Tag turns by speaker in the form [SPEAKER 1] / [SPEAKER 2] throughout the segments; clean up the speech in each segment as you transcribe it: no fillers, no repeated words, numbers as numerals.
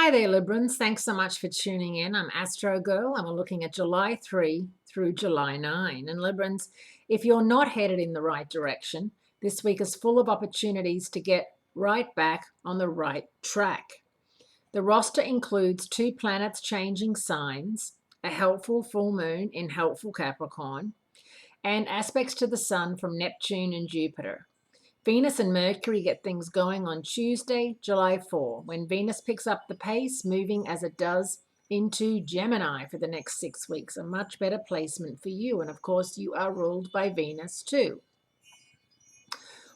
[SPEAKER 1] Hi there, Librans. Thanks so much for tuning in. I'm Astrogirl, and we're looking at July 3 through July 9. And Librans, if you're not headed in the right direction, this week is full of opportunities to get right back on the right track. The roster includes 2 planets changing signs, a helpful full moon in helpful Capricorn, and aspects to the Sun from Neptune and Jupiter. Venus and Mercury get things going on Tuesday, July 4, when Venus picks up the pace, moving as it does into Gemini for the next 6 weeks. A much better placement for you. And of course, you are ruled by Venus too.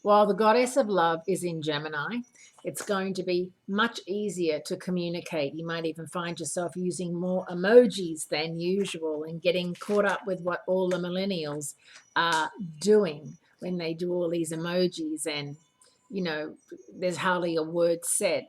[SPEAKER 1] While the goddess of love is in Gemini, it's going to be much easier to communicate. You might even find yourself using more emojis than usual and getting caught up with what all the millennials are doing when they do all these emojis and, there's hardly a word said.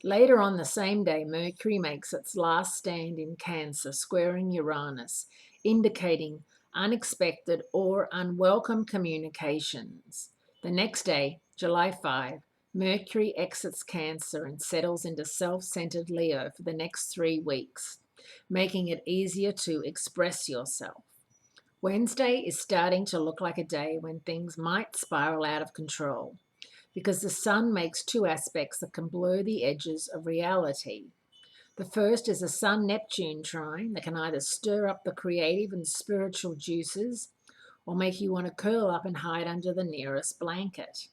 [SPEAKER 1] Later on the same day, Mercury makes its last stand in Cancer, squaring Uranus, indicating unexpected or unwelcome communications. The next day, July 5, Mercury exits Cancer and settles into self-centered Leo for the next 3 weeks, making it easier to express yourself. Wednesday is starting to look like a day when things might spiral out of control because the Sun makes 2 aspects that can blur the edges of reality. The first is a Sun-Neptune trine that can either stir up the creative and spiritual juices or make you want to curl up and hide under the nearest blanket.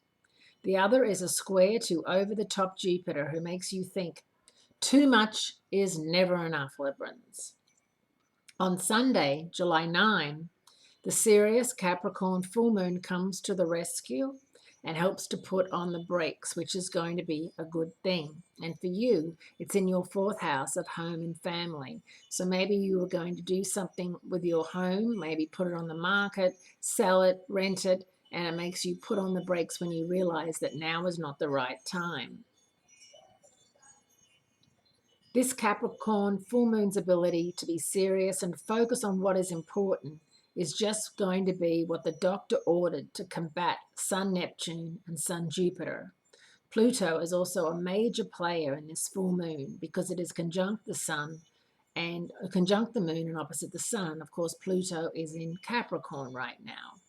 [SPEAKER 1] The other is a square to over-the-top Jupiter who makes you think too much is never enough, Librans. On Sunday, July 9, the Sirius Capricorn full moon comes to the rescue and helps to put on the brakes, which is going to be a good thing. And for you, it's in your 4th house of home and family. So maybe you are going to do something with your home, maybe put it on the market, sell it, rent it, and it makes you put on the brakes when you realize that now is not the right time. This Capricorn full moon's ability to be serious and focus on what is important is just going to be what the doctor ordered to combat Sun Neptune and Sun Jupiter. Pluto is also a major player in this full moon because it is conjunct the Sun and conjunct the moon and opposite the Sun. Of course, Pluto is in Capricorn right now.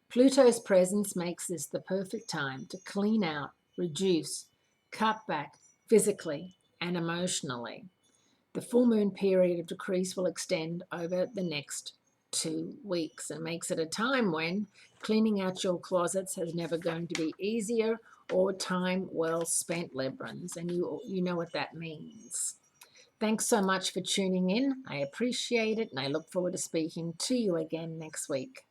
[SPEAKER 1] Pluto's presence makes this the perfect time to clean out, reduce, cut back physically and emotionally. The full moon period of decrease will extend over the next 2 weeks and makes it a time when cleaning out your closets is never going to be easier or time well spent, Librans, and you know what that means. Thanks so much for tuning in. I appreciate it, and I look forward to speaking to you again next week.